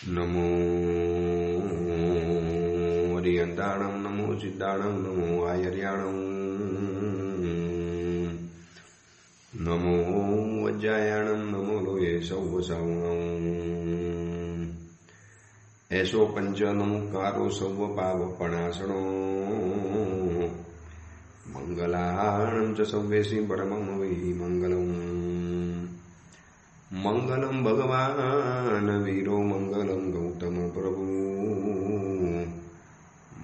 નમો હરિયંતાણં નમો સિદ્ધાણં નમો આયર્યાણં નમો વજ્જાયાણં નમો લોયે સૌવસાવણં એસો પંચ નમુકારો સૌવ પાવપણાસણો મંગલાણં ચ સૌવેસી પરમં વૈ મંગલમ મંગલમ ભગવાન વીરો મંગલમ ગૌતમ પ્રભુ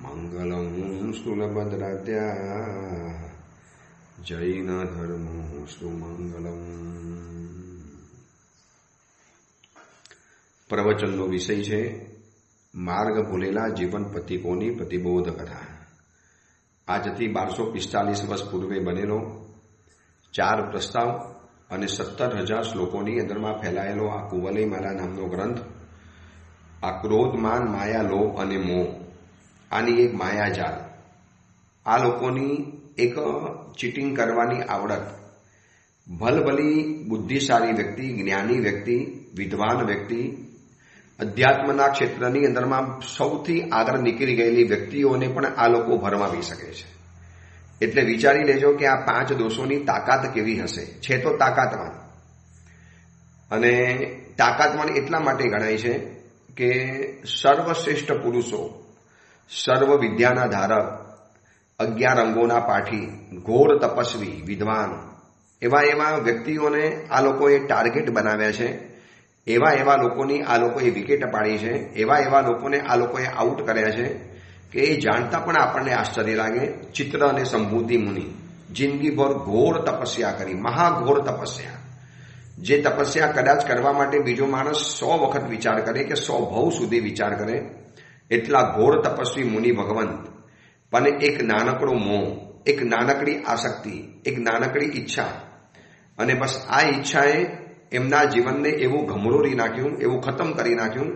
મંગલમ સ્થૂલભદ્રાત્યા જૈન ધર્મોસ્તુ મંગલમ. પ્રવચનનો વિષય છે માર્ગ ભૂલેલા જીવન પથિકોની પ્રતિબોધ કથા. આજથી 1245 વર્ષ પૂર્વે બનેલો 4 પ્રસ્તાવ અને 17,000 શ્લોકોની અંદરમાં ફેલાયેલો આ કુવલયમાલા નામનો ગ્રંથ, આ ક્રોધ, માન, માયા, લોભ અને મોહ, આની એક માયાજાલ, આ લોકોની એક ચીટિંગ કરવાની આવડત, ભલભલી બુદ્ધિશાળી વ્યક્તિ, જ્ઞાની વ્યક્તિ, વિદ્વાન વ્યક્તિ, અધ્યાત્મના ક્ષેત્રની અંદરમાં સૌથી આગળ નીકળી ગયેલી વ્યક્તિઓને પણ આ લોકો ભરમાવી શકે છે. એટલે વિચારી લેજો કે આ 5 દોષોની તાકાત કેવી હશે. છે તો તાકાતવાન, અને તાકાતવાન એટલા માટે ગણાય છે કે સર્વશ્રેષ્ઠ પુરુષો, સર્વ વિદ્યાના ધારક, 11 અંગોના પાઠી, ઘોર તપસ્વી, વિદ્વાન, એવા વ્યક્તિઓને આ લોકોએ ટાર્ગેટ બનાવ્યા છે. એવા લોકોની આ લોકોએ વિકેટ પાડી છે. એવા લોકોને આ લોકોએ આઉટ કર્યા છે કે એ જાણતા પણ આપણને આશ્ચર્ય લાગે. ચિત્ર અને સંભૂતિ મુનિ જિંદગીભર ઘોર તપસ્યા કરી, મહાઘોર તપસ્યા, જે તપસ્યા કદાચ કરવા માટે બીજો માણસ 100 વખત વિચાર કરે કે 100 ભવ સુધી વિચાર કરે, એટલા ઘોર તપસ્વી મુનિ ભગવંત. પણ એક નાનકડો મોહ, એક નાનકડી આસક્તિ, એક નાનકડી ઈચ્છા, અને બસ આ ઈચ્છાએ એમના જીવનને એવું ઘમરોરી નાખ્યું, એવું ખતમ કરી નાખ્યું.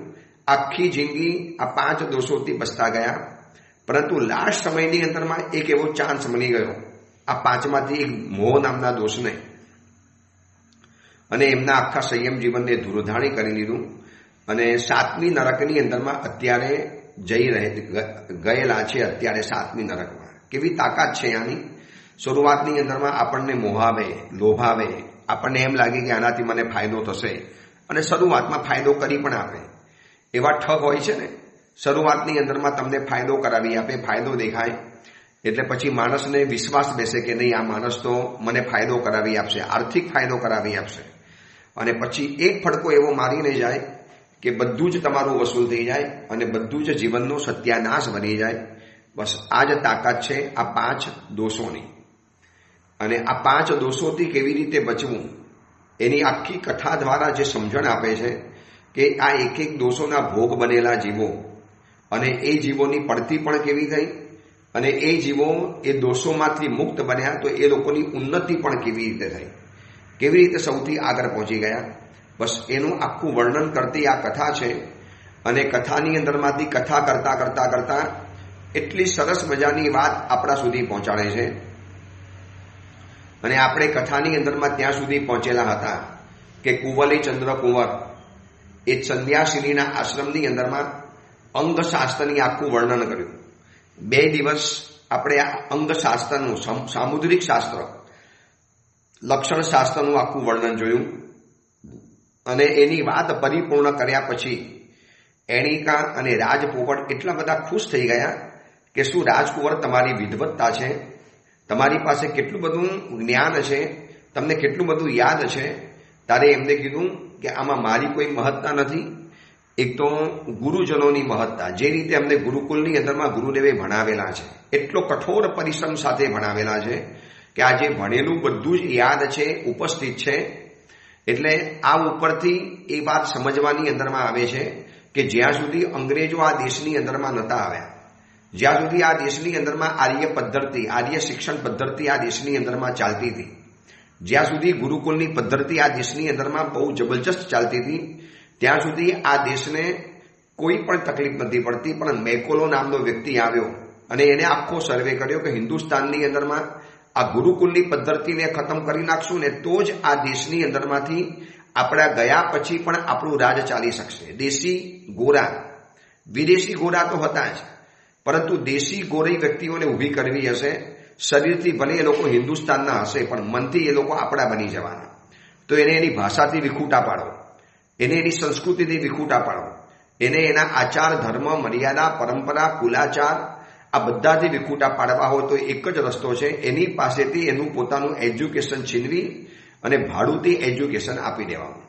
આખી જિંદગી આ 5 દોષોથી બચતા ગયા, પરંતુ લાસ્ટ સમયની અંદરમાં એક એવો ચાન્સ મળી ગયો આ 5માંથી એક મોહ નામના દોષને, અને એમના આખા સંયમ જીવનને ધૂળધાણી કરી લીધું. અને 7મી નરકની અંદરમાં અત્યારે ગયેલા છે. અત્યારે 7મી નરકમાં કેવી તાકાત છે આની. શરૂઆતની અંદરમાં આપણને મોહાવે, લોભાવે, આપણને એમ લાગે કે આનાથી મને ફાયદો થશે, અને શરૂઆતમાં ફાયદો કરી પણ આપે. એવા ઠગ હોય છે ને, શરૂઆતની અંદરમાં તમને ફાયદો કરાવી આપે, ફાયદો દેખાય, એટલે પછી માણસને વિશ્વાસ બેસે કે નહીં, આ માણસ તો મને ફાયદો કરાવી આપશે, આર્થિક ફાયદો કરાવી આપશે. અને પછી એક ફડકો એવો મારીને જાય કે બધું જ તમારું વસૂલ થઈ જાય અને બધું જ જીવનનો સત્યાનાશ બની જાય. બસ આ જ તાકાત છે આ 5 દોષોની. અને આ 5 દોષોથી કેવી રીતે બચવું એની આખી કથા દ્વારા જે સમજણ આપે છે કે આ એક દોષોના ભોગ બનેલા જીવો, અને એ જીવોની પડતી પણ કેવી થઈ, અને એ જીવો એ દોષોમાંથી મુક્ત બન્યા તો એ લોકોની ઉન્નતિ પણ કેવી રીતે થઈ, કેવી રીતે સૌથી આગળ પહોંચી ગયા. બસ એનું આખું વર્ણન કરતી આ કથા છે. અને કથાની અંદરમાંથી કથા કરતા એટલી સરસ મજાની વાત આપણા સુધી પહોંચાડે છે. અને આપણે કથાની અંદરમાં ત્યાં સુધી પહોંચેલા હતા કે કુવલયચંદ્ર કુંવર એ સંન્યાસિનીના આશ્રમની અંદરમાં અંગશાસ્ત્રની આખું વર્ણન કર્યું. 2 દિવસ આપણે આ અંગશાસ્ત્રનું, સામુદ્રિક શાસ્ત્ર, લક્ષણ શાસ્ત્રનું આખું વર્ણન જોયું. અને એની વાત પરિપૂર્ણ કર્યા પછી એણિકા અને રાજપોપટ એટલા બધા ખુશ થઈ ગયા કે શું રાજકુંવર, તમારી વિદ્વત્તા છે, તમારી પાસે કેટલું બધું જ્ઞાન છે, તમને કેટલું બધું યાદ છે. તારે એમને કીધું કે આમાં મારી કોઈ મહત્તા નથી. એક તો ગુરુજનોની મહત્તા, જે રીતે અમને ગુરુકુલની અંદરમાં ગુરુદેવે ભણાવેલા છે, એટલો કઠોર પરિશ્રમ સાથે ભણાવેલા છે કે આ જે ભણેલું બધું જ યાદ છે, ઉપસ્થિત છે. એટલે આ ઉપરથી એ વાત સમજવાની અંદરમાં આવે છે કે જ્યાં સુધી અંગ્રેજો આ દેશની અંદરમાં નહોતા આવ્યા, જ્યાં સુધી આ દેશની અંદરમાં આર્ય શિક્ષણ પદ્ધતિ આ દેશની અંદરમાં ચાલતી હતી, જ્યાં સુધી ગુરુકુલની પદ્ધતિ આ દેશની અંદરમાં બહુ જબરજસ્ત ચાલતી હતી, ત્યાં સુધી આ દેશને કોઈ પણ તકલીફ નથી પડતી. પણ મેકોલો નામનો વ્યક્તિ આવ્યો અને એને આખો સર્વે કર્યો કે હિન્દુસ્તાનની અંદરમાં આ ગુરુકુલની પદ્ધતિને ખતમ કરી નાખશું ને તો જ આ દેશની અંદરમાંથી આપણા ગયા પછી પણ આપણું રાજ ચાલી શકશે. દેશી ગોરા, વિદેશી ગોરા તો હતા જ, પરંતુ દેશી ગોરી વ્યક્તિઓને ઊભી કરવી હશે. શરીરથી ભલે એ લોકો હિન્દુસ્તાનના હશે, પણ મનથી એ લોકો આપણા બની જવાના. તો એને એની ભાષાથી વિખૂટા પાડો, એને એની સંસ્કૃતિથી વિખૂટા પાડો, એને એના આચાર, ધર્મ, મર્યાદા, પરંપરા, કુલાચાર આ બધાથી વિખૂટા પાડવા હોય તો એક જ રસ્તો છે, એની પાસેથી એનું પોતાનું એજ્યુકેશન છીનવી અને ભાડુંથી એજ્યુકેશન આપી દેવાનું.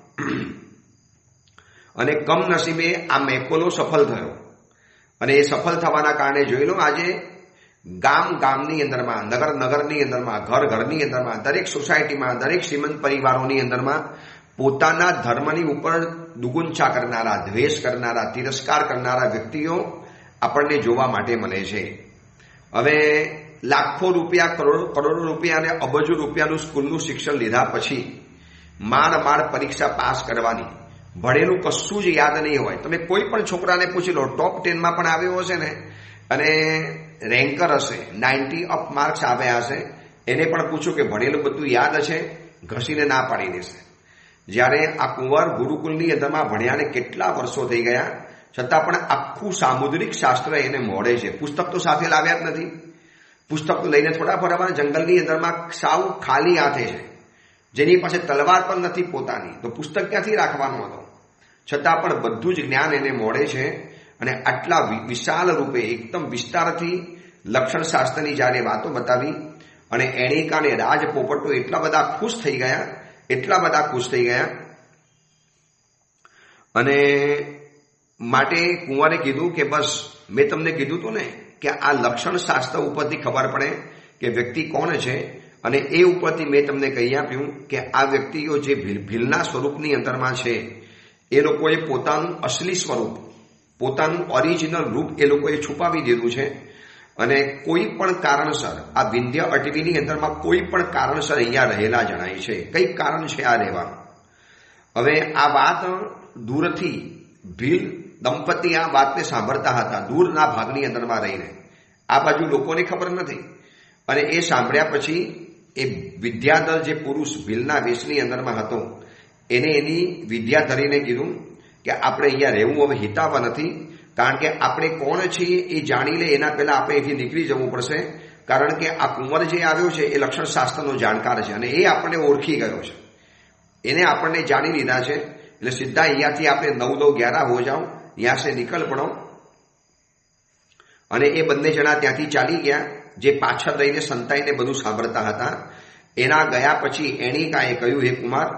અને કમનસીબે આ મેકોલો સફળ થયો, અને એ સફળ થવાના કારણે જોઈ લો આજે ગામની અંદરમાં, નગરની અંદરમાં, ઘરની અંદરમાં, દરેક સોસાયટીમાં, દરેક શ્રીમંત પરિવારોની અંદરમાં પોતાના ધર્મની ઉપર દુગુંચા કરનારા, દ્વેષ કરનારા, તિરસ્કાર કરનારા વ્યક્તિઓ આપણને જોવા માટે મળે છે. હવે લાખો રૂપિયા, કરોડો રૂપિયા અને અબજો રૂપિયાનું સ્કૂલનું શિક્ષણ લીધા પછી માંડ પરીક્ષા પાસ કરવાની, ભણેલું કશું જ યાદ નહીં હોય. તમે કોઈ પણ છોકરાને પૂછી લો, ટોપ 10માં પણ આવ્યો હશે ને અને રેન્કર હશે, 90 અપ માર્ક્સ આવ્યા હશે, એને પણ પૂછો કે ભણેલું બધું યાદ હશે, ઘસીને ના પાડી દેશે. જ્યારે આ કુંવર ગુરુકુલની અંદરમાં ભણ્યાને કેટલા વર્ષો થઈ ગયા, છતાં પણ આખું સામુદ્રિક શાસ્ત્ર એને મોડે છે. પુસ્તક તો સાથે લાવ્યા જ નથી, પુસ્તક તો લઈને થોડા ફરવાના, જંગલની અંદરમાં સાવ ખાલી હાથે છે, જેની પાસે તલવાર પણ નથી પોતાની, તો પુસ્તક ક્યાંથી રાખવાનો હતો? છતાં પણ બધું જ જ્ઞાન એને મોડે છે. અને આટલા વિશાળ રૂપે એકદમ વિસ્તારથી લક્ષણ શાસ્ત્રની જ્યારે વાતો બતાવી અને એણિકા અને રાજ પોપટો એટલા બધા ખુશ થઈ ગયા અને માટે કુંવરે કીધું કે બસ મેં તમને કીધું હતું ને કે આ લક્ષણ શાસ્ત્ર ઉપરથી ખબર પડે કે વ્યક્તિ કોણ છે, અને એ ઉપરથી મેં તમને કહી આપ્યું કે આ વ્યક્તિઓ જે ભીલના સ્વરૂપની અંદરમાં છે એ લોકોએ પોતાનું અસલી સ્વરૂપ, પોતાનું ઓરિજિનલ રૂપ એ લોકોએ છુપાવી દીધું છે. અને કોઈ પણ કારણસર આ વિંધ્ય અટવીની અંદરમાં કોઈ પણ કારણસર અહીંયા રહેલા જણાય છે. કઈ કારણ છે આ રહેવાનું? હવે આ વાત દૂરથી ભીલ દંપતી આ વાતને સાંભળતા હતા, દૂરના ભાગની અંદરમાં રહીને. આ બાજુ લોકોને ખબર નથી. અને એ સાંભળ્યા પછી એ વિદ્યાધર જે પુરુષ ભીલના વેશની અંદરમાં હતો એને એની વિદ્યાધરીને કીધું કે આપણે અહીંયા રહેવું હવે હિતાવ નથી, કારણ કે આપણે કોણ છીએ એ જાણી લે એના પહેલા આપણે અહીંથી નીકળી જવું પડશે. કારણ કે આ કુંવર જે આવ્યો છે એ લક્ષણ શાસ્ત્રનો જાણકાર છે અને એ આપણને ઓળખી ગયો છે, એને આપણને જાણી લીધા છે. એટલે સીધા અહીંયાથી આપણે 9-11 હો જાઓ, यहाँ से निकल पड़ो. અને એ બંને જણા ત્યાંથી ચાલી ગયા. જે પાછળ રહીને સંતાઈને બધું સાંભળતા હતા એના ગયા પછી એણિકાએ કહ્યું, હે કુમાર,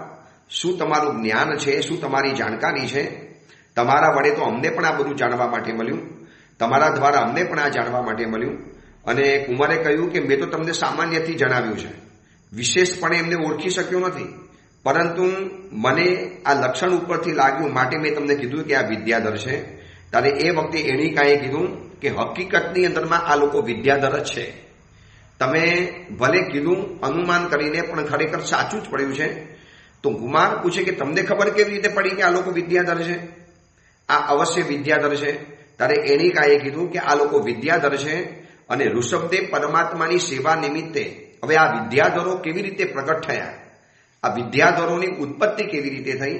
શું તમારું જ્ઞાન છે, શું તમારી જાણકારી છે? તમારા વડે તો અમને પણ આ બધું જાણવા માટે મળ્યું, તમારા દ્વારા અમને પણ આ જાણવા માટે મળ્યું. અને કુમારે કહ્યું કે મેં તો તમને સામાન્યથી જણાવ્યું છે, વિશેષપણે એમને ઓળખી શક્યો નથી, પરંતુ મને આ લક્ષણ ઉપરથી લાગ્યું માટે મેં તમને કીધું કે આ વિદ્યાધર છે. ત્યારે એ વખતે એણિકાએ કીધું કે હકીકતની અંદરમાં આ લોકો વિદ્યાધર જ છે. તમે ભલે કીધું અનુમાન કરીને પણ ખરેખર સાચું જ પડ્યું છે. તો કુમાર પૂછે કે તમને ખબર કેવી રીતે પડી કે આ લોકો વિદ્યાધર છે, આ અવશ્ય વિદ્યાધર છે? ત્યારે એણિકાએ કીધું કે આ લોકો વિદ્યાધર છે અને ઋષભદેવ પરમાત્માની સેવા નિમિત્તે. હવે આ વિદ્યાધરો કેવી રીતે પ્રગટ થયા, આ વિદ્યાધરોની ઉત્પત્તિ કેવી રીતે થઈ?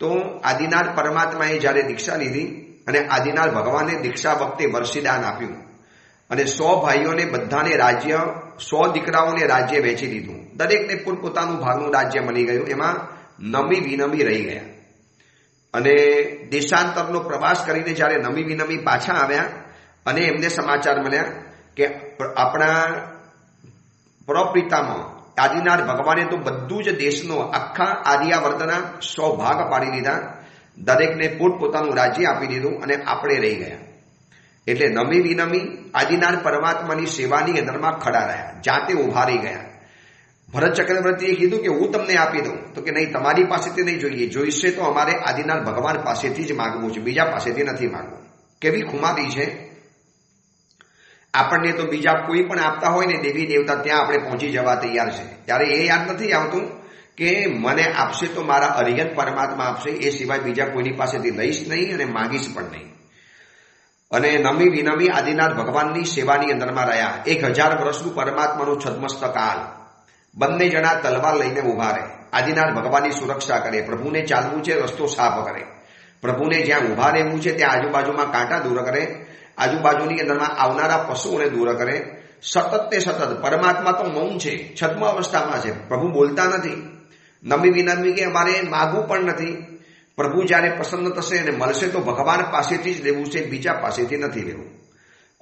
તો આદિનાથ પરમાત્માએ જ્યારે દીક્ષા લીધી અને આદિનાથ ભગવાને દીક્ષા વખતે વર્ષીદાન આપ્યું અને 100 ભાઈઓને બધાને રાજ્ય, 100 દીકરાઓને રાજ્ય વહેંચી દીધું, દરેકને પોતાનું ભાગનું રાજ્ય મળી ગયું. એમાં નમી વિનમી રહી ગયા અને દેશાંતરનો પ્રવાસ કરીને જ્યારે નમી વિનમી પાછા આવ્યા અને એમને સમાચાર મળ્યા કે આપણા પ્રપિતામાં આદિનાથ ભગવાને તો બધું જ દેશનો, આખા આર્યાવર્તના 100 ભાગ પાડી દીધા, દરેકને પોતપોતાનું રાજ્ય આપી દીધું અને આપણે રહી ગયા. એટલે નમી વિનમી આદિનાથ પરમાત્માની સેવાની અંદરમાં ખડા રહ્યા, જાતે ઉભા રહી ગયા. ભરત ચક્રવર્તીએ કીધું કે હું તમને આપી દઉં, તો કે નહીં, તમારી પાસેથી નહીં જોઈએ, જોઈશે તો અમારે આદિનાથ ભગવાન પાસેથી જ માગવું છે, બીજા પાસેથી નથી માગવું. કેવી ખુમારી છે! આપણને તો બીજા કોઈ પણ આપતા હોય ને દેવી દેવતા, ત્યાં આપણે પહોંચી જવા તૈયાર છે. ત્યારે એ યાદ નથી આવતું કે મને આપશે તો મારા અરિહંત પરમાત્મા આપશે, એ સિવાય બીજા કોઈની પાસેથી લઈશ નહીં અને માગીશ પણ નહીં. અને નમી વિનમી આદિનાથ ભગવાનની સેવાની અંદરમાં રહ્યા. 1000 વર્ષનું પરમાત્માનું છદ્મસ્તક કાલ. બંને જણા તલવાર લઈને ઉભા રહે. આદિનાથ ભગવાનની સુરક્ષા કરે, પ્રભુને ચાલવું છે રસ્તો સાફ કરે, પ્રભુને જ્યાં ઉભા રહેવું છે ત્યાં આજુબાજુમાં કાંટા દૂર કરે, આજુબાજુની અંદરમાં આવનારા પશુઓને દૂર કરે. સતત ને સતત પરમાત્મા તો મૌન છે, છદ્મ અવસ્થામાં છે, પ્રભુ બોલતા નથી. નમી વિનમી કે અમારે માગવું પણ નથી. પ્રભુ જ્યારે પ્રસન્ન થશે અને મળશે તો ભગવાન પાસેથી જ લેવું છે, બીજા પાસેથી નથી લેવું.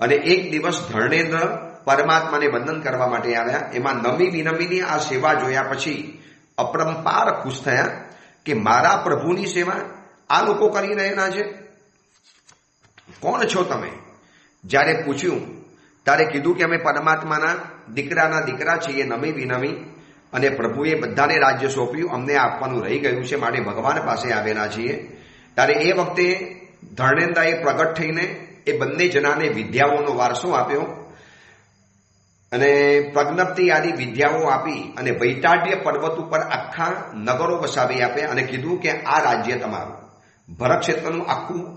અને એક દિવસ ધર્ણેન્દ્ર પરમાત્માને વંદન કરવા માટે આવ્યા. એમાં નમી વિનમીની આ સેવા જોયા પછી અપરંપાર ખુશ થયા કે મારા પ્રભુની સેવા આ લોકો કરી રહેલા છે. કોણ છો તમે? જ્યારે પૂછ્યું ત્યારે કીધું કે અમે પરમાત્માના દીકરા છીએ, નમી વિનમી, અને પ્રભુએ બધાને રાજ્ય સોંપ્યું, અમને આપવાનું રહી ગયું છે, માટે ભગવાન પાસે આવેલા છીએ. ત્યારે એ વખતે ધર્ણેન્દ્રએ પ્રગટ થઈને એ બંને જણાને વિદ્યાઓનો વારસો આપ્યો અને પ્રજ્ઞપ્તિ આદિ વિદ્યાઓ આપી અને વૈતાડ્ય પર્વત ઉપર આખા નગરો વસાવી આપ્યા અને કીધું કે આ રાજ્ય તમારું. ભરત ક્ષેત્રનું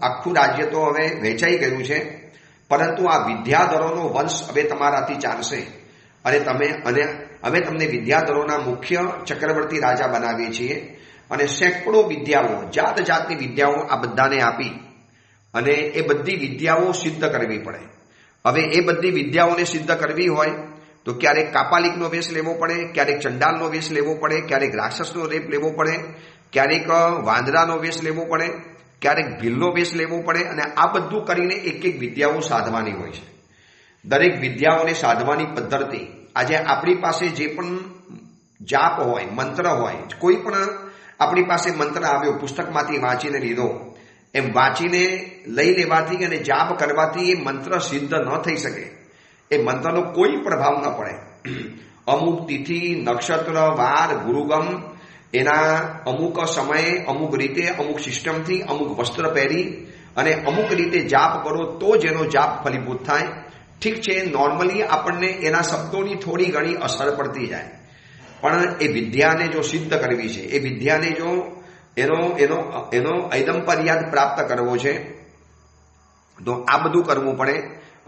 આખું રાજ્ય તો હવે વહેંચાઈ ગયું છે, પરંતુ આ વિદ્યાધરોનો વંશ હવે તમારાથી ચાલશે અને અમે તમને વિદ્યાધરોના મુખ્ય ચક્રવર્તી રાજા બનાવીએ છીએ. અને સેંકડો વિદ્યાઓ, જાત જાતની વિદ્યાઓ આ બધાને આપી અને એ બધી વિદ્યાઓ સિદ્ધ કરવી પડે. હવે એ બધી વિદ્યાઓને સિદ્ધ કરવી હોય તો ક્યારેક કાપાલિકનો વેશ લેવો પડે, ક્યારેક ચંડાલનો વેશ લેવો પડે, ક્યારેક રાક્ષસનો વેશ લેવો પડે, ક્યારેક વાંદરાનો વેશ લેવો પડે, ક્યારેક ભીલનો વેશ લેવો પડે. અને આ બધું કરીને એક એક વિદ્યાઓ સાધવાની હોય છે. દરેક વિદ્યાઓને સાધવાની પદ્ધતિ આજે આપણી પાસે જે પણ જાપ હોય, મંત્ર હોય, કોઈ પણ આપણી પાસે મંત્ર આવ્યો, પુસ્તકમાંથી વાંચીને લીધો, એમ વાંચીને લઈ લેવાથી અને જાપ કરવાથી એ મંત્ર સિદ્ધ ન થઈ શકે. એ મંત્રનો કોઈ પ્રભાવ ન પડે. અમુક તિથિ, નક્ષત્ર, વાર, ગુરુગમ, એના અમુક સમયે, અમુક રીતે, અમુક સિસ્ટમથી, અમુક વસ્ત્ર પહેરી અને અમુક રીતે જાપ કરો તો જ એનો જાપ ફલીભૂત થાય. ઠીક છે, નોર્મલી આપણને એના શબ્દોની થોડી ઘણી અસર પડતી જાય, પણ એ વિદ્યાને જો સિદ્ધ કરવી છે, એ વિદ્યાને જો એનો ઐદમ્પર્યાદ પ્રાપ્ત કરવો છે તો આ બધું કરવું પડે.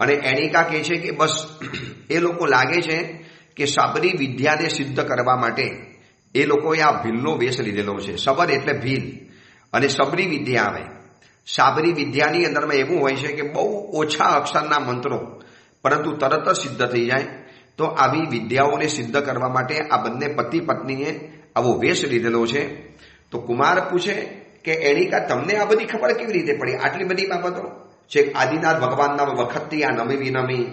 અને એનિકા કહે છે કે બસ એ લોકો લાગે છે કે સાબરી વિદ્યાને સિદ્ધ કરવા માટે એ લોકોએ આ ભીલનો વેશ લીધેલો છે. સબર એટલે ભીલ અને સબરી વિદ્યા આવે. સાબરી વિદ્યાની અંદરમાં એવું હોય છે કે બહુ ઓછા અક્ષરના મંત્રો પરંતુ તરત જ સિદ્ધ થઈ જાય. તો આવી વિદ્યાઓને સિદ્ધ કરવા માટે આ બંને પતિ પત્નીએ આવો વેશ લીધેલો છે. તો કુમાર પૂછે કે એનિકા તમને આ બધી ખબર કેવી રીતે પડી? આટલી બધી બાબતો છે આદિનાથ ભગવાનના વખતથી આ નમી વિનમી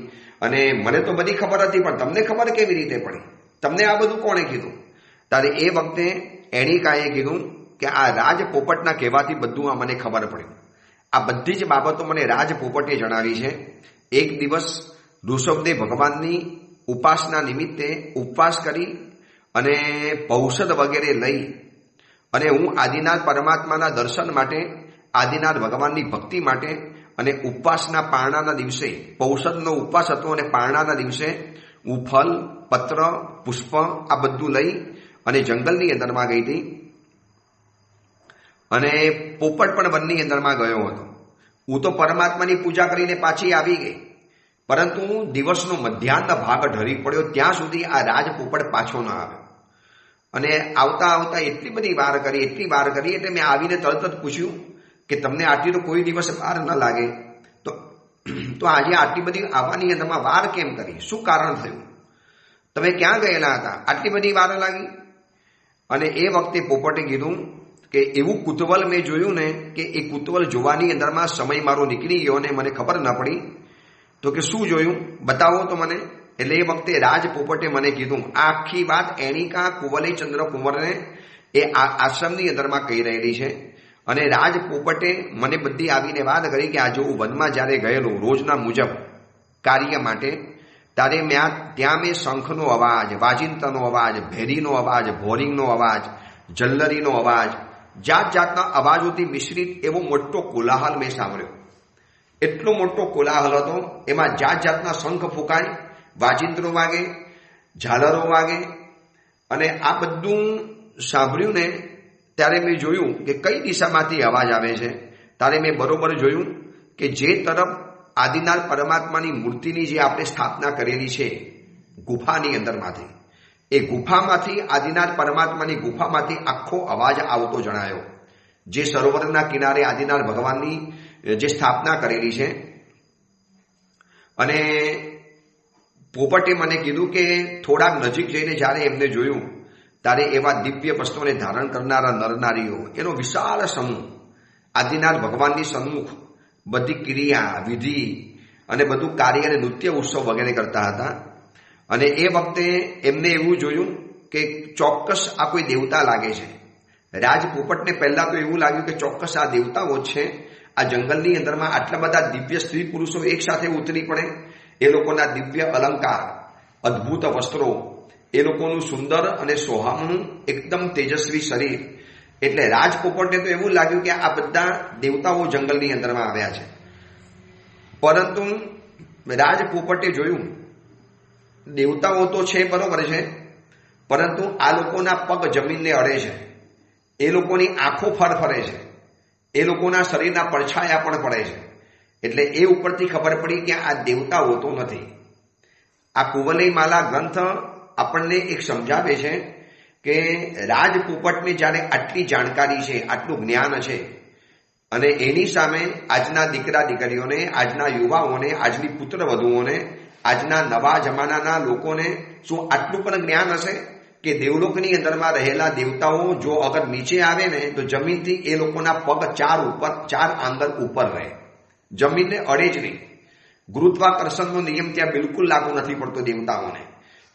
અને મને તો બધી ખબર હતી, પણ તમને ખબર કેવી રીતે પડી? તમને આ બધું કોણે કીધું? ત્યારે એ વખતે એનિકાએ કીધું કે આ રાજ પોપટના કહેવાથી બધું આ મને ખબર પડ્યું. આ બધી જ બાબતો મને રાજ પોપટે જણાવી છે. એક દિવસ ઋષભદેવ ભગવાનની ઉપાસના નિમિત્તે ઉપવાસ કરી અને ઔષધ વગેરે લઈ અને હું આદિનાથ પરમાત્માના દર્શન માટે, આદિનાથ ભગવાનની ભક્તિ માટે અને ઉપવાસના પારણાના દિવસે, ઔષધનો ઉપવાસ હતો અને પારણાના દિવસે હું ફલ, પત્ર, પુષ્પ આ બધું લઈ અને જંગલની અંદરમાં ગઈ હતી. અને પોપટ પણ વનની અંદરમાં ગયો હતો. હું તો પરમાત્માની પૂજા કરીને પાછી આવી ગઈ, પરંતુ દિવસનો મધ્યાહન ભાગ ઢળી પડ્યો ત્યાં સુધી આ રાજ પોપટ પાછો ન આવ્યો. અને આવતા આવતા એટલી વાર કરી એટલે મેં આવીને તરત જ પૂછ્યું કે તમને આટલી તો કોઈ દિવસ વાર ન લાગે, તો આજે આટલી બધી આવવાની અંદરમાં વાર કેમ કરી? શું કારણ થયું? તમે ક્યાં ગયેલા હતા? આટલી બધી વાર લાગી? અને એ વખતે પોપટે કીધું કે એવું કુતૂહલ મેં જોયું ને કે એ કુતૂહલ જોવાની અંદરમાં સમય મારો નીકળી ગયો અને મને ખબર ન પડી. તો કે શું જોયું? બતાવો તો મને. એટલે એ વખતે રાજ પોપટે મને કીધું. આ આખી વાત એનિકા કુવલયચંદ્ર કુંવરને એ આશ્રમની અંદરમાં કહી રહેલી છે. અને રાજ પોપટે મને બધી આવીને વાત કરી કે આજે હું વનમાં જ્યારે ગયેલો રોજના મુજબ કાર્ય માટે, ત્યારે ત્યાં મેં શંખનો અવાજ, વાજિંત્રનો અવાજ, ભેરીનો અવાજ, ભોરિંગનો અવાજ, જલ્લરીનો અવાજ, જાત જાતના અવાજોથી મિશ્રિત એવો મોટો કોલાહલ મેં સાંભળ્યો. એટલો મોટો કોલાહલ હતો, એમાં જાત જાતના શંખ ફૂંકાય, વાજિંત્રો વાગે, ઝાલરો વાગે. અને આ બધું સાંભળ્યું ને ત્યારે મેં જોયું કે કઈ દિશામાંથી અવાજ આવે છે. ત્યારે મેં બરોબર જોયું કે જે તરફ આદિનાથ પરમાત્માની મૂર્તિની જે આપણે સ્થાપના કરેલી છે ગુફાની અંદરમાંથી, એ ગુફામાંથી આદિનાથ પરમાત્માની ગુફામાંથી આખો અવાજ આવતો જણાયો, જે સરોવરના કિનારે આદિનાથ ભગવાનની જે સ્થાપના કરેલી છે. અને પોપટે મને કીધું કે થોડાક નજીક જઈને જ્યારે એમને જોયું ત્યારે એવા દિવ્ય વસ્ત્રોને ધારણ કરનારા નરનારીઓ, એનો વિશાળ સમૂહ આદિનાથ ભગવાનની સન્મુખ બધી ક્રિયા વિધિ અને બધું કાર્ય અને નૃત્ય ઉત્સવ વગેરે કરતા હતા. અને એ વખતે એમને એવું જોયું કે ચોક્કસ આ કોઈ દેવતા લાગે છે. રાજપોપટને પહેલા તો એવું લાગ્યું કે ચોક્કસ આ દેવતાઓ જ છે. આ જંગલની અંદરમાં આટલા બધા દિવ્ય સ્ત્રી પુરુષો એક સાથે ઉતરી પડે, એ લોકોના દિવ્ય અલંકાર, અદ્ભુત વસ્ત્રો, એ લોકોનું સુંદર અને સોહામણું એકદમ તેજસ્વી શરીર. એટલે રાજપોપટને તો એવું લાગ્યું કે આ બધા દેવતાઓ જંગલની અંદરમાં આવ્યા છે. પરંતુ રાજપોપટે જોયું દેવતાઓ તો છે બરોબર છે, પરંતુ આ લોકોના પગ જમીનને અડે છે, એ લોકોની આંખો ફરફરે છે, એ લોકોના શરીરના પડછાયા પણ પડે છે. એટલે એ ઉપરથી ખબર પડી કે આ દેવતાઓ તો નથી. આ કુવલયમાલા ગ્રંથ આપણને એક સમજાવે છે કે રાજપોપટને જ્યારે આટલી જાણકારી છે, આટલું જ્ઞાન છે, અને એની સામે આજના દીકરા દીકરીઓને, આજના યુવાઓને, આજની પુત્ર વધુઓને, આજના નવા જમાનાના લોકોને શું આટલું પણ જ્ઞાન હશે કે દેવલોકની અંદરમાં રહેલા દેવતાઓ જો અગર નીચે આવે ને તો જમીનથી એ લોકોના પગ ચાર આંગળ ઉપર રહે, જમીનને અડે જ નહીં. ગુરુત્વાકર્ષણનો નિયમ ત્યાં બિલકુલ લાગુ નથી પડતો દેવતાઓને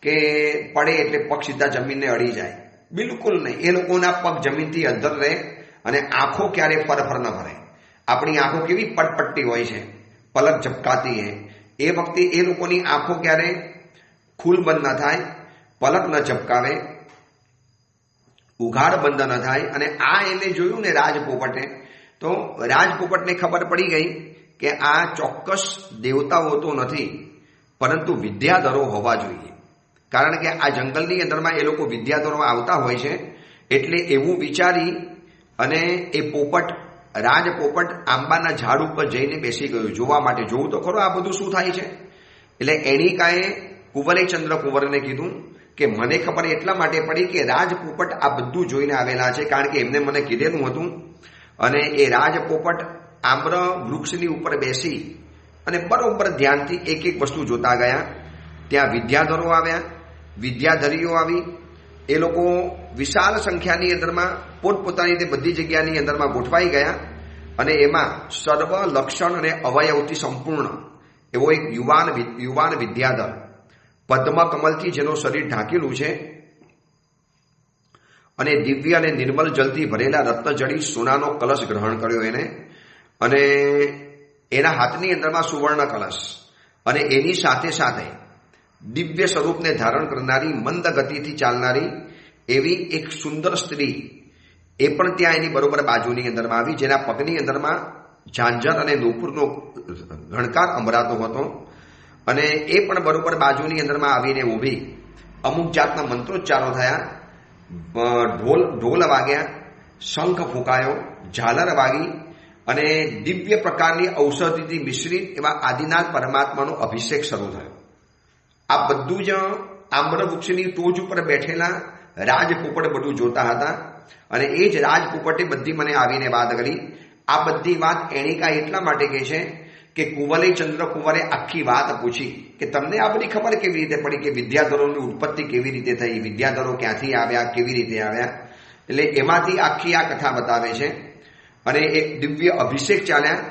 કે પડે એટલે પગ સીધા જમીનને અડી જાય, બિલકુલ નહીં. એ લોકોના પગ જમીનથી અદ્ધર રહે અને આંખો ક્યારે ફરફર ન ભરે. આપણી આંખો કેવી પટપટ્ટી હોય છે, પલક ઝપકાતી હે, એ વખતે એ લોકોની આંખો ક્યારે ખુલ બંધ ન થાય, પલક ન ઝપકાવે, ઉઘાડ બંધ ન થાય. અને આ એને જોયું ને રાજપોપટે, તો રાજપોપટને ખબર પડી ગઈ કે આ ચોક્કસ દેવતાઓ તો નથી, પરંતુ વિદ્યાધરો હોવા જોઈએ. કારણ કે આ જંગલની અંદરમાં એ લોકો વિદ્યાધરો આવતા હોય છે. એટલે એવું વિચારી અને એ પોપટ, રાજપોપટ આંબાના ઝાડ ઉપર જઈને બેસી ગયો જોવા માટે, જોવું તો ખરો આ બધું શું થાય છે. એટલે એણીકાએ કુવલયચંદ્ર કુંવરને કીધું કે મને ખબર એટલા માટે પડી કે રાજપોપટ આ બધું જોઈને આવેલા છે, કારણ કે એમને મને કીધેલું હતું. અને એ રાજપોપટ આમ્ર વૃક્ષની ઉપર બેસી અને બરોબર ધ્યાનથી એક એક વસ્તુ જોતા ગયા. ત્યાં વિદ્યાધરો આવ્યા, વિદ્યાધરીઓ આવી, એ લોકો વિશાળ સંખ્યાની અંદરમાં પોતપોતાની રીતે બધી જગ્યાની અંદરમાં ગોઠવાઈ ગયા. અને એમાં સર્વ લક્ષણ અને અવયવથી સંપૂર્ણ એવો એક યુવાન વિદ્યાધર, પદ્મ કમલથી જેનું શરીર ઢાંકેલું છે, અને દિવ્ય અને નિર્મલ જલથી ભરેલા રત્નજડી સોનાનો કલશ ગ્રહણ કર્યો એને, અને એના હાથની અંદરમાં સુવર્ણ કલશ, અને એની સાથે સાથે દિવ્ય સ્વરૂપને ધારણ કરનારી, મંદ ગતિથી ચાલનારી એવી એક સુંદર સ્ત્રી એ પણ ત્યાં એની બરોબર બાજુની અંદરમાં આવી, જેના પગની અંદરમાં ઝાંઝર અને નૂપુરનો ઘણકાર અંભરાતો હતો. અને એ પણ બરોબર બાજુની અંદરમાં આવીને ઊભી. અમુક જાતના મંત્રોચ્ચારો થયા, ઢોલ વાગ્યા, શંખ ફૂંકાયો, ઝાલર વાગી, અને દિવ્ય પ્રકારની ઔષધિથી મિશ્રિત એવા આદિનાથ પરમાત્માનો અભિષેક શરૂ થયો. આ બધું જ આમ્ર વૃક્ષની ટોચ ઉપર બેઠેલા રાજપોપટ બધું જોતા હતા. અને એ જ રાજપોપટે બધી મને આવીને વાત કરી. આ બધી વાત એણીકા એટલા માટે કહે છે કે કુવલયચંદ્ર કુંવરે આખી વાત પૂછી કે તમને આ બધી ખબર કેવી રીતે પડી કે વિદ્યાધરોની ઉત્પત્તિ કેવી રીતે થઈ, વિદ્યાધરો ક્યાંથી આવ્યા, કેવી રીતે આવ્યા. એટલે એમાંથી આખી આ કથા બતાવે છે. અને એક દિવ્ય અભિષેક ચાલ્યા.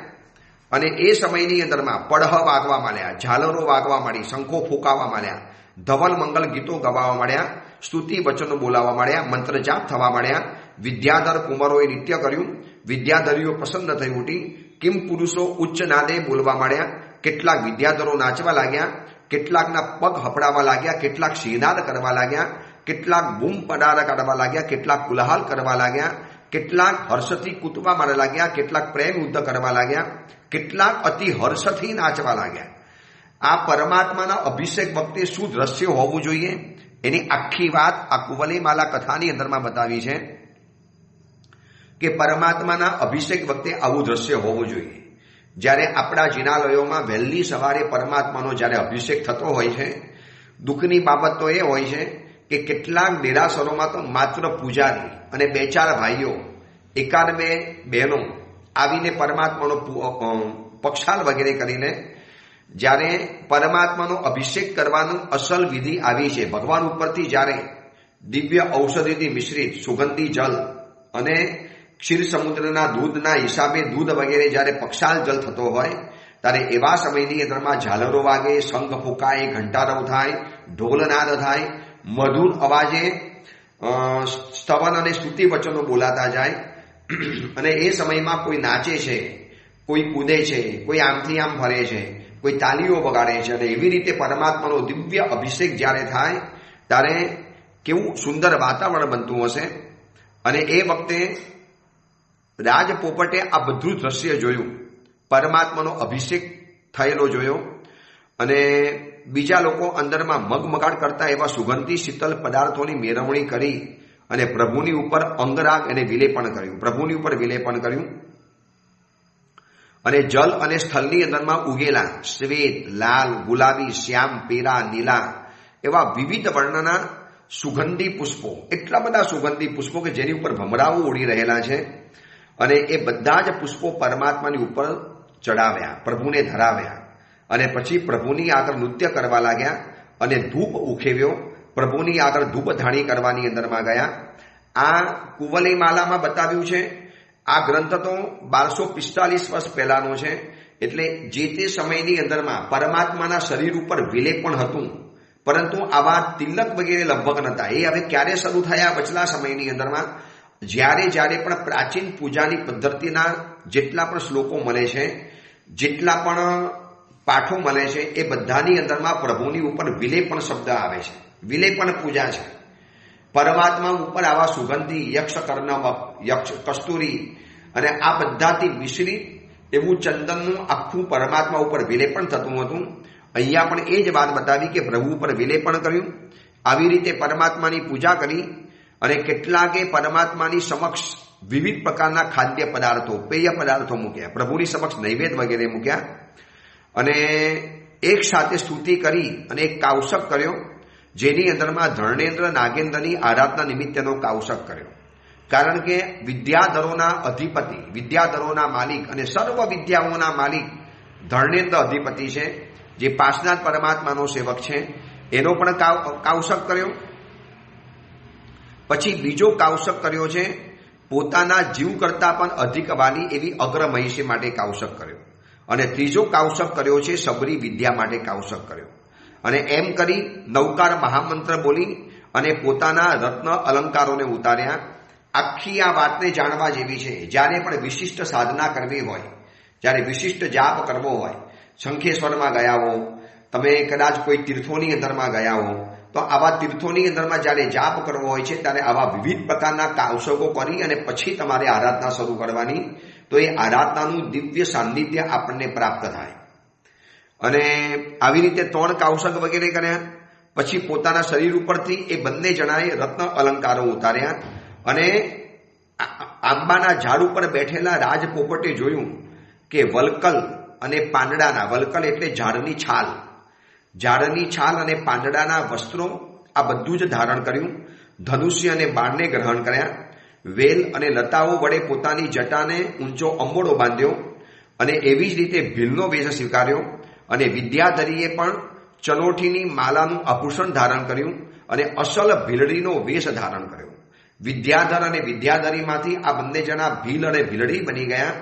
અને એ સમયની અંદરમાં પડહ વાગવા માંડ્યા, ઝાલરો વાગવા માંડી, શંખો ફૂંકાવા માંડ્યા, ધવલ મંગલ ગીતો ગવાવા માંડ્યા, સ્તુતિ વચનો બોલાવવા માંડ્યા, મંત્ર જાપ થવા માંડ્યા. વિદ્યાધર કુંવરોએ નૃત્ય કર્યું, વિદ્યાધરીઓ પ્રસન્ન થઈ ઉઠી. કિમ પુરુષો ઉચ્ચ નાદે બોલવા માંડ્યા. કેટલાક વિદ્યાધરો નાચવા લાગ્યા, કેટલાકના પગ હપડાવા લાગ્યા, કેટલાક શિનાદ કરવા લાગ્યા, કેટલાક બૂમ પડારા કાઢવા લાગ્યા, કેટલાક કુલાહલ કરવા લાગ્યા, કેટલાક હર્ષથી કૂદવા માંડવા લાગ્યા, કેટલાક પ્રેમ યુદ્ધ કરવા લાગ્યા, કેટલાક અતિ હર્ષથી નાચવા લાગ્યા. આ પરમાત્માના અભિષેક વખતે શું દ્રશ્ય હોવું જોઈએ એની આખી વાત આ કુવલયમાલા કથાની અંદરમાં બતાવી છે કે પરમાત્માના અભિષેક વખતે આવું દ્રશ્ય હોવું જોઈએ. જ્યારે આપણા જિનાલયોમાં વહેલી સવારે પરમાત્માનો જ્યારે અભિષેક થતો હોય છે, દુઃખની બાબત તો એ હોય છે કે કેટલાક દેરાસરોમાં તો માત્ર પૂજારી અને 2-4 ભાઈઓ, 1-2 બહેનો આવીને પરમાત્માનો પક્ષાલ વગેરે કરીને જ્યારે પરમાત્માનો અભિષેક કરવાનું અસલ વિધિ આવી છે, ભગવાન ઉપરથી જ્યારે દિવ્ય ઔષધિથી મિશ્રિત સુગંધી જલ અને ક્ષીર સમુદ્રના દૂધના હિસાબે દૂધ વગેરે જ્યારે પક્ષાલ જલ થતો હોય ત્યારે એવા સમયની અંદરમાં ઝાલરો વાગે, શંખ ફૂંકાય, ઘંટારવ થાય, ઢોલનાદ થાય, મધુર અવાજે સ્તવન અને સ્તુતિ વચનો બોલાતા જાય અને એ સમયમાં કોઈ નાચે છે, કોઈ કૂદે છે, કોઈ આમથી આમ ફરે છે, કોઈ તાલીઓ વગાડે છે અને એવી રીતે પરમાત્માનો દિવ્ય અભિષેક જ્યારે થાય ત્યારે કેવું સુંદર વાતાવરણ બનતું હશે. અને એ વખતે રાજપોપટે આ બધું દ્રશ્ય જોયું, પરમાત્માનો અભિષેક થયેલો જોયો અને બીજા લોકો અંદરમાં મગમગાટ કરતા એવા સુગંધી શીતલ પદાર્થોની મેળવણી કરી અને પ્રભુની ઉપર અંગરાગ અને વિલેપન કર્યું, પ્રભુની ઉપર વિલેપન કર્યું. અને જલ અને સ્થળની અંદરમાં ઉગેલા શ્વેત, લાલ, ગુલાબી, શ્યામ, પીળા, નીલા એવા વિવિધ વર્ણના સુગંધી પુષ્પો, એટલા બધા સુગંધી પુષ્પો કે જેની ઉપર ભમરાઓ ઉડી રહેલા છે અને એ બધા જ પુષ્પો પરમાત્માની ઉપર ચડાવ્યા, પ્રભુને ધરાવ્યા અને પછી પ્રભુની આગળ નૃત્ય કરવા લાગ્યા અને ધૂપ ઉખેવ્યો, પ્રભુની આગળ ધૂપધાણી કરવાની અંદરમાં ગયા. આ કુવલય માલામાં બતાવ્યું છે. આ ગ્રંથ તો 1245 વર્ષ પહેલાનો છે, એટલે જે તે સમયની અંદરમાં પરમાત્માના શરીર ઉપર વિલેપન હતું, પરંતુ આવા તિલક વગેરે લગભગ નહોતા. એ હવે ક્યારે શરૂ થયા? વચલા સમયની અંદરમાં જ્યારે પણ પ્રાચીન પૂજાની પદ્ધતિના જેટલા પણ શ્લોકો મળે છે, જેટલા પણ પાઠો મળે છે, એ બધાની અંદરમાં પ્રભુની ઉપર વિલેપન શબ્દ આવે છે. વિલેપન પૂજા છે. પરમાત્મા ઉપર આવા સુગંધી યક્ષકર્ણવ, યક્ષ કસ્તુરી અને આ બધાથી મિશ્રિત એવું ચંદનનું આખું પરમાત્મા ઉપર વિલેપન થતું હતું. અહીંયા પણ એ જ વાત બતાવી કે પ્રભુ ઉપર વિલેપન કર્યું, આવી રીતે પરમાત્માની પૂજા કરી અને કેટલાકે પરમાત્માની સમક્ષ વિવિધ પ્રકારના ખાદ્ય પદાર્થો, પેય પદાર્થો મૂક્યા, પ્રભુની સમક્ષ નૈવેદ્ય વગેરે મૂક્યા અને એક સાથે સ્તુતિ કરી અને એક કાવસક કર્યો, જેની અંદરમાં ધર્ણેન્દ્ર નાગેન્દ્રની આરાધના નિમિત્તેનો કાવસક કર્યો. કારણ કે વિદ્યાધરોના અધિપતિ, વિદ્યાધરોના માલિક અને સર્વ વિદ્યાઓના માલિક ધર્ણેન્દ્ર અધિપતિ છે, જે પાર્શનાથ પરમાત્માનો સેવક છે, એનો પણ કાવસક કર્યો. પછી બીજો કાવસક કર્યો છે પોતાના જીવ કરતા પણ અધિક વાલી એવી અગ્ર મહિષી માટે કાવસક કર્યો. અને ત્રીજો કાવસક કર્યો છે સબરી વિદ્યા માટે કાવસક કર્યો. અને એમ કરી નવકાર મહામંત્ર બોલી અને પોતાના રત્ન અલંકારોને ઉતાર્યા. આખી આ વાતને જાણવા જેવી છે. જ્યારે પણ વિશિષ્ટ સાધના કરવી હોય, જ્યારે વિશિષ્ટ જાપ કરવો હોય, શંખેશ્વરમાં ગયા હો, તમે કદાચ કોઈ તીર્થોની અંદરમાં ગયા હો, તો આવા તીર્થોની અંદરમાં જ્યારે જાપ કરવો હોય છે ત્યારે આવા વિવિધ પ્રકારના કાવસકો કરી અને પછી તમારે આરાધના શરૂ કરવાની, તો એ આરાધનાનું દિવ્ય સાન્નિધ્ય આપણને પ્રાપ્ત થાય. અને આવી રીતે 3 કાવસક વગેરે કર્યા. પછી પોતાના શરીર ઉપરથી એ બંને જણાએ રત્ન અલંકારો ઉતાર્યા અને આંબાના ઝાડ ઉપર બેઠેલા રાજપોપટે જોયું કે વલકલ અને પાંદડાના, વલકલ એટલે ઝાડની છાલ, ઝાડની છાલ અને પાંદડાના વસ્ત્રો આ બધું જ ધારણ કર્યું. ધનુષ્ય અને બાણને ગ્રહણ કર્યા. વેલ અને લતાઓ વડે પોતાની જટાને ઊંચો અંબોડો બાંધ્યો અને એવી જ રીતે ભીલનો વેશ સ્વીકાર્યો. અને વિદ્યાધરીએ પણ ચનોઠીની માલાનું આભૂષણ ધારણ કર્યું અને અસલ ભીલડીનો વેશ ધારણ કર્યો. વિદ્યાધર અને વિદ્યાધરીમાંથી આ બંને જણા ભીલ અને ભીલડી બની ગયા.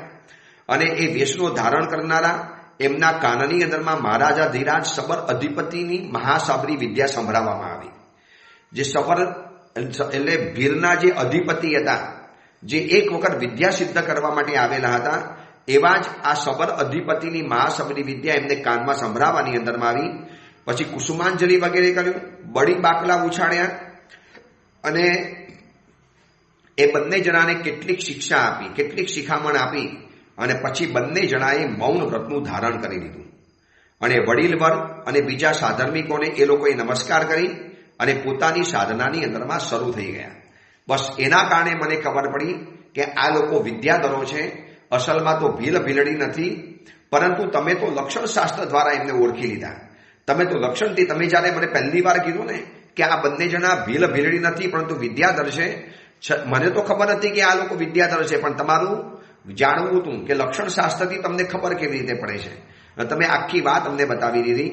અને એ વેશનો ધારણ કરનારા એમના કાનની અંદરમાં મહારાજા ધીરાજ સબર અધિપતિની મહાસાબરી વિદ્યા સંભળાવવામાં આવી. જે સબર એટલે ભીલના જે અધિપતિ હતા, જે એક વખત વિદ્યા સિદ્ધ કરવા માટે આવેલા હતા, એવા જ આ સબર અધિપતિની મહાસબરી વિદ્યા એમને કાનમાં સંભળાવવાની અંદરમાં આવી. પછી કુસુમાંજલિ વગેરે કર્યું, બળી બાકલા ઉછાળ્યા અને એ બંને જણાને કેટલીક શિક્ષા આપી, કેટલીક શિખામણ આપી અને પછી બંને જણાએ મૌન વ્રતનું ધારણ કરી દીધું. અને વડીલ વર્ગ અને બીજા સાધર્મિકોને એ લોકોએ નમસ્કાર કરી અને પોતાની સાધનાની અંદરમાં શરૂ થઈ ગયા. બસ એના કારણે મને ખબર પડી કે આ લોકો વિદ્યાધરો છે, અસલમાં તો ભીલ ભીલડી નથી, પરંતુ તમે તો લક્ષણ શાસ્ત્ર દ્વારા એમને ઓળખી લીધા. તમે તો લક્ષણથી, તમે જ્યારે મને પહેલી વાર કીધું ને કે આ બંને જણા ભીલ ભીલડી નથી પરંતુ વિદ્યાધર છે. મને તો ખબર હતી કે આ લોકો વિદ્યાધર છે, પણ તમારું જાણવું હતું કે લક્ષણ શાસ્ત્રથી તમને ખબર કેવી રીતે પડે છે. તમે આખી વાત અમને બતાવી દીધી.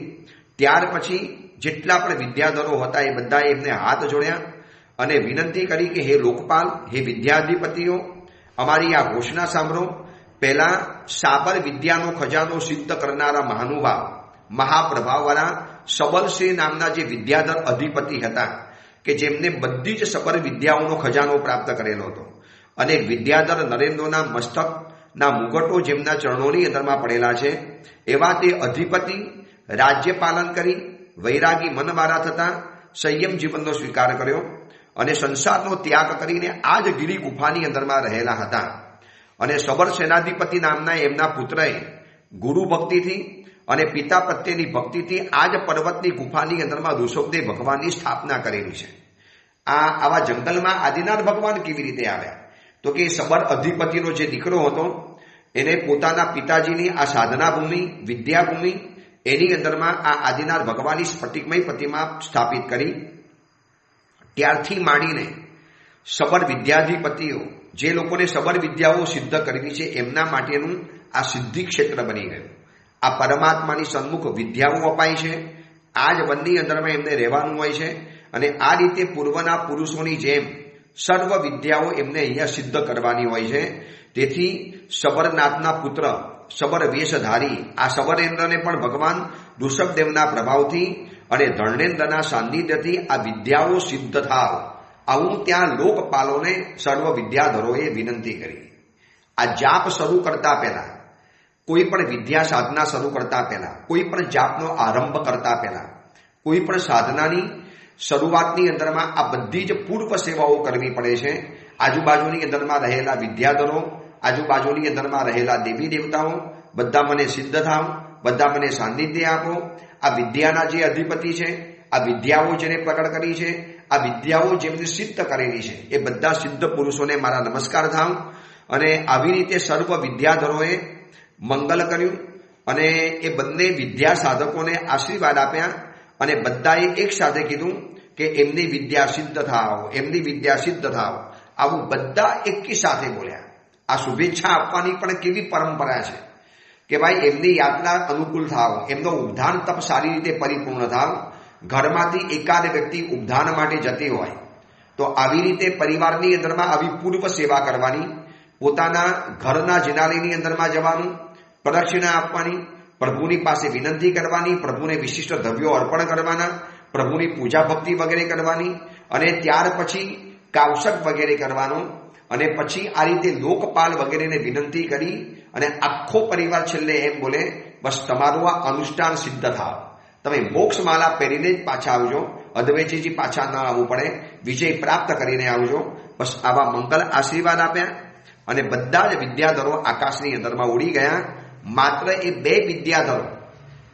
ત્યાર પછી જેટલા પણ વિદ્યાધરો હતા એ બધાએ એમને હાથ જોડ્યા અને વિનંતી કરી કે હે લોકપાલ, હે વિદ્યાધિપતિઓ, અમારી આ ઘોષણા સાંભળો. પહેલા સાબર વિદ્યાનો ખજાનો સિદ્ધ કરનારા મહાનુભાવ, મહાપ્રભાવવાળા સબલસિંહ નામના જે વિદ્યાધર અધિપતિ હતા કે જેમને બધી જ સબર વિદ્યાઓનો ખજાનો પ્રાપ્ત કરેલો હતો, અને વિદ્યાધર નરેન્દ્રના મસ્તકના મુગટો જેમના ચરણોની અંદરમાં પડેલા છે, એવા તે અધિપતિ રાજ્ય પાલન કરી વૈરાગી મનવાળા થતા સંયમ જીવનનો સ્વીકાર કર્યો અને સંસારનો ત્યાગ કરીને આ જ ગિરી ગુફાની અંદરમાં રહેલા હતા. અને સબર સેનાધિપતિ નામના એમના પુત્રએ ગુરુ ભક્તિથી અને પિતા પ્રત્યેની ભક્તિથી આ જ પર્વતની ગુફાની અંદરમાં ઋષભદેવ ભગવાનની સ્થાપના કરેલી છે. આવા જંગલમાં આદિનાથ ભગવાન કેવી રીતે આવ્યા? તો કે સબર અધિપતિનો જે દીકરો હતો એને પોતાના પિતાજીની આ સાધના ભૂમિ, વિદ્યાભૂમિ, એની અંદરમાં આ આદિનાથ ભગવાનની સ્ફટિકમય પ્રતિમા સ્થાપિત કરી. ત્યારથી માંડીને સબર વિદ્યાધિપતિઓ, જે લોકોને સબર વિદ્યાઓ સિદ્ધ કરવી છે, એમના માટેનું આ સિદ્ધિ ક્ષેત્ર બની ગયું. આ પરમાત્માની સન્મુખ વિદ્યાઓ અપાય છે. આ જ વનની અંદરમાં એમને રહેવાનું હોય છે અને આ રીતે પૂર્વના પુરુષોની જેમ સર્વ વિદ્યાઓ એમને અહીંયા સિદ્ધ કરવાની હોય છે. તેથી સબરનાથના પુત્ર સબર વેશધારી આ સબરેન્દ્રને પણ ભગવાન ઋષભદેવના પ્રભાવથી અને ધર્ણેન્દ્રના સાન્નિધ્યથી આ વિદ્યાઓ સિદ્ધ થાવ, આવું ત્યાં લોકપાલોને સર્વ વિદ્યાધરોએ વિનંતી કરી. આ જાપ શરૂ કરતા પહેલા, કોઈ પણ વિદ્યા સાધના શરૂ કરતા પહેલા, કોઈ પણ જાપનો આરંભ કરતા પહેલા, કોઈ પણ સાધનાની શરૂઆતની અંદરમાં આ બધી જ પૂર્વ સેવાઓ કરવી પડે છે. આજુબાજુની અંદરમાં રહેલા વિદ્યાધરો, આજુબાજુની અંદરમાં રહેલા દેવી દેવતાઓ, બધા મને સિદ્ધ થાવ, બધા મને સાન્નિધ્ય આપો. આ વિદ્યાના જે અધિપતિ છે, આ વિદ્યાઓ જેને પ્રકટ કરી છે, આ વિદ્યાઓ જેમને સિદ્ધ કરેલી છે, એ બધા સિદ્ધ પુરુષોને મારા નમસ્કાર થાવ. અને આવી રીતે સર્વ વિદ્યાધરોએ મંગલ કર્યું અને એ બંને વિદ્યા સાધકોને આશીર્વાદ આપ્યા અને બધાએ એક સાથે કીધું કે એમની વિદ્યા સિદ્ધ થાવ, એમની વિદ્યા સિદ્ધ થાવ. આવું બધા એકી સાથે બોલ્યા. આ શુભેચ્છા આપવાની પણ કેવી પરંપરા છે કે ભાઈ એમની યાત્રા અનુકૂળ થાવ, એમનો ઉપધાન તપ સારી રીતે પરિપૂર્ણ થાવ. ઘરમાંથી એકાદ વ્યક્તિ ઉપધાન માટે જતી હોય તો આવી રીતે પરિવારની અંદરમાં આવી પૂર્વ સેવા કરવાની, પોતાના ઘરના જિનાલયની અંદરમાં જવાનું, પ્રદક્ષિણા આપવાની, પ્રભુની પાસે વિનંતી કરવાની, પ્રભુને વિશિષ્ટ દ્રવ્યો અર્પણ કરવાના, પ્રભુની પૂજા ભક્તિ વગેરે કરવાની અને ત્યાર પછી કાવશક વગેરે કરવાનો. અને પછી આ રીતે લોકપાલ વગેરેને વિનંતી કરી અને આખો પરિવાર છેલ્લે એમ બોલે, બસ તમારું આ અનુષ્ઠાન સિદ્ધ થાવ, તમે મોક્ષમાલા પહેરીને જ પાછા આવજો, અદ્વૈતજી પાછા ન આવવું પડે, વિજય પ્રાપ્ત કરીને આવજો. બસ આવા મંગલ આશીર્વાદ આપ્યા અને બધા જ વિદ્યાધરો આકાશની અંદરમાં ઉડી ગયા. માત્ર એ બે વિદ્યાધરો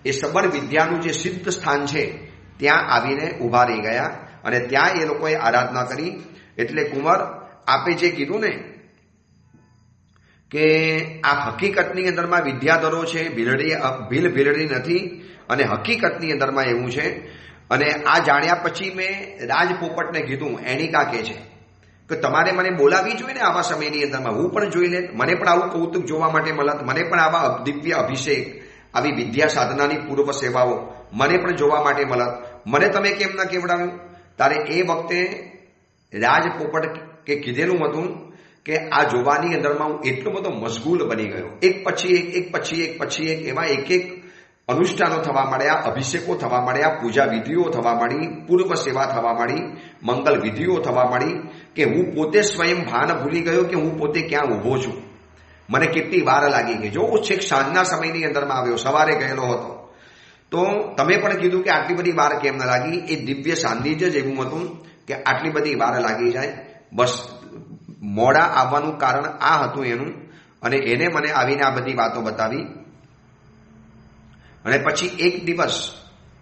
એ સબર વિદ્યાનું જે સિદ્ધ સ્થાન છે ત્યાં આવીને ઉભા રહી ગયા અને ત્યાં એ લોકોએ આરાધના કરી. એટલે કુંવર, આપે જે કીધું ને કે આ હકીકતની અંદરમાં વિદ્યાધરો છે, ભીલ ભીલડી નથી, અને હકીકતની અંદરમાં એવું છે. અને આ જાણ્યા પછી મેં રાજપોપટને કીધું, એનિકા કહે છે કે તમારે મને બોલાવી જોઈએ ને આવા સમયની અંદરમાં, હું પણ જોઈ લે, મને પણ આવું કૌતુક જોવા માટે મળત, મને પણ આવા દિવ્ય અભિષેક, આવી વિદ્યા સાધનાની પૂર્વ સેવાઓ મને પણ જોવા માટે મળત, મને તમે કેમ ના કેવડાવ્યું? તારે એ વખતે રાજપોપટ કે કીધેલું હતું કે આ જોવાની અંદરમાં હું એટલો બધો મશગુલ બની ગયો. એક પછી એક એવા એક અનુષ્ઠાનો થવા માંડ્યા, અભિષેકો થવા માંડ્યા, પૂજા વિધિઓ થવા માંડી, પૂર્વ સેવા થવા માંડી, મંગલ વિધિઓ થવા માંડી કે હું પોતે સ્વયં ભાન ભૂલી ગયો કે હું પોતે ક્યાં ઊભો છું. મને કેટલી વાર લાગી ગઈ. જો હું છેક સાંજના સમયની અંદરમાં આવ્યો, સવારે ગયેલો હતો, તો તમે પણ કીધું કે આટલી બધી વાર કેમ ન લાગી? એ દિવ્ય સાન્નિધ્ય જ એવું હતું કે આટલી બધી વાર લાગી જાય. બસ મોડા આવવાનું કારણ આ હતું એનું. અને એને મને આવીને આ બધી વાતો બતાવી. અને પછી એક દિવસ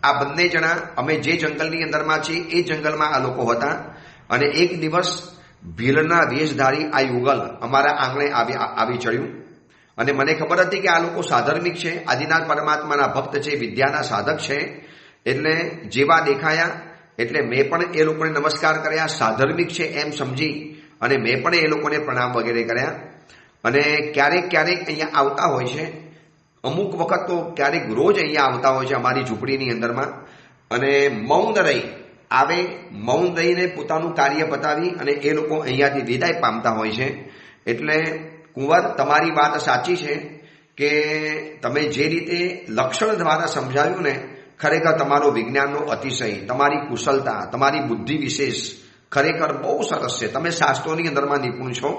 આ બંને જણા, અમે જે જંગલની અંદરમાં છીએ એ જંગલમાં આ લોકો હતા, અને એક દિવસ ભીલના વેશધારી આ યુગલ અમારા આંગણે આવી ચડ્યું. અને મને ખબર હતી કે આ લોકો સાધર્મિક છે, આદિનાથ પરમાત્માના ભક્ત છે, વિદ્યાના સાધક છે. એટલે જેવા દેખાયા એટલે મેં પણ એ લોકોને નમસ્કાર કર્યા, સાધર્મિક છે એમ સમજી અને મેં પણ એ લોકોને પ્રણામ વગેરે કર્યા. અને ક્યારેક ક્યારેક અહીંયા આવતા હોય છે, અમુક વખત તો ક્યારેક રોજ અહીંયા આવતા હોય છે અમારી ઝૂંપડીની અંદરમાં, અને મૌન રહી આવે, મૌન રહીને પોતાનું કાર્ય બતાવી અને એ લોકો અહીંયાથી વિદાય પામતા હોય છે. એટલે કુંવર, તમારી વાત સાચી છે કે તમે જે રીતે લક્ષણ દ્વારા સમજાવ્યું ને, ખરેખર તમારો વિજ્ઞાનનો અતિશય, તમારી કુશળતા, તમારી બુદ્ધિ વિશેષ ખરેખર બહુ સરસ છે. તમે શાસ્ત્રોની અંદરમાં નિપુણ છો.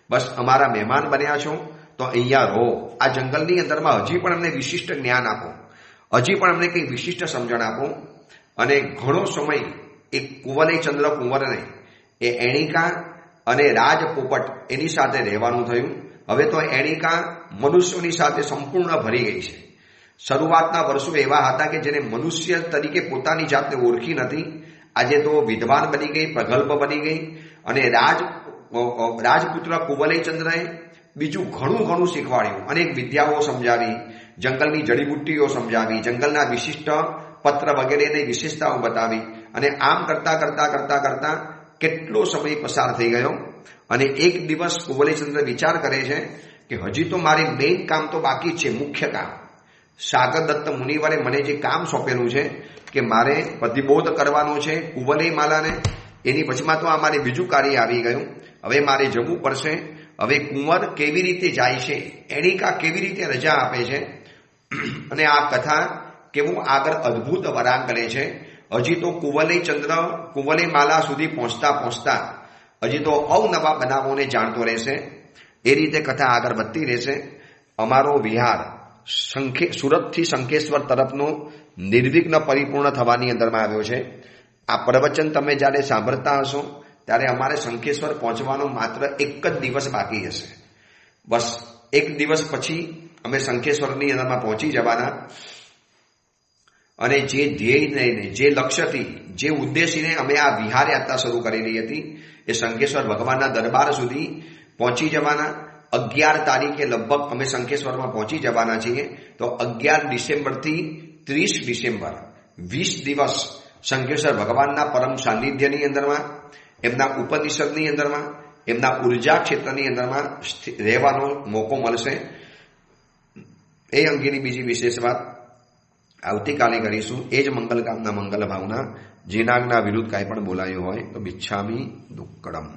બસ અમારા મહેમાન બન્યા છો તો અહીંયા રહો. આ જંગલની અંદરમાં હજી પણ અમને વિશિષ્ટ જ્ઞાન આપો, હજી પણ અમને કંઈ વિશિષ્ટ સમજણ આપો. અને ઘણો સમય એ કુવલયચંદ્ર કુંવરને એ એણિકા અને રાજપોપટ એની સાથે રહેવાનું થયું. હવે તો એણિકા મનુષ્યોની સાથે સંપૂર્ણ ભરી ગઈ છે. શરૂઆતના વર્ષો એવા હતા કે જેને મનુષ્ય તરીકે પોતાની જાતને ઓળખી નથી. આજે તો વિદ્વાન બની ગઈ, પ્રગલ્ભ બની ગઈ. અને રાજપુત્ર કુવલયચંદ્રએ બીજું ઘણું શીખવાડ્યું, અનેક વિદ્યાઓ સમજાવી, જંગલની જડીબુટ્ટીઓ સમજાવી, જંગલના વિશિષ્ટ પત્ર વગેરેની વિશેષતાઓ બતાવી. અને આમ કરતા કેટલો સમય પસાર થઈ ગયો. અને એક દિવસ કુવલયચંદ્ર વિચાર કરે છે કે હજી તો મારે મેઇન કામ તો બાકી છે, મુખ્ય કામ. સાગરદત્ત મુનિવરે મને જે કામ સોંપેલું છે કે મારે પ્રતિબોધ કરવાનો છે કુવલય માલાને, એની પછીમાં તો આ મારે બીજું કાર્ય આવી ગયું. હવે મારે જવું પડશે. હવે કુંવર કેવી રીતે જાય છે, એણિકા કેવી રીતે રજા આપે છે, અને આ કથા કેવું આગળ અદ્ભુત વરાંગ કરે છે. હજી તો કુવલયચંદ્ર કુવલયમાલા સુધી પહોંચતા હજી તો અવનવા બનાવોને જાણતો રહેશે. એ રીતે કથા આગળ વધતી રહેશે. અમારો વિહાર સુરતથી શંખેશ્વર તરફનો નિર્વિઘ્ન પરિપૂર્ણ થવાની અંદરમાં આવ્યો છે. આ પ્રવચન તમે જ્યારે સાંભળતા હશો ત્યારે અમારે શંખેશ્વર પહોંચવાનો માત્ર એક જ દિવસ બાકી હશે. બસ એક દિવસ પછી અમે શંખેશ્વરની અંદરમાં પહોંચી જવાના. અને જે ધ્યેય લઈને, જે લક્ષ્યથી, જે ઉદ્દેશીને અમે આ વિહાર યાત્રા શરૂ કરેલી હતી એ શંખેશ્વર ભગવાનના દરબાર સુધી પહોંચી જવાના. 11 તારીખે લગભગ અમે શંખેશ્વરમાં પહોંચી જવાના છીએ. તો 11 ડિસેમ્બરથી 30 ડિસેમ્બર 20 દિવસ શંખેશ્વર ભગવાનના પરમ સાનિધ્યની અંદરમાં, એમના ઉપનિષદની અંદરમાં, એમના ઉર્જા ક્ષેત્રની અંદરમાં રહેવાનો મોકો મળશે. એ અંગેની બીજી વિશેષ વાત આવતીકાલે કરીશું. એ જ મંગલ કામના મંગલ ભાવના. જેનાગના વિરુદ્ધ કાંઈ પણ બોલાયું હોય તો બિચ્છામી દુક્કડમ.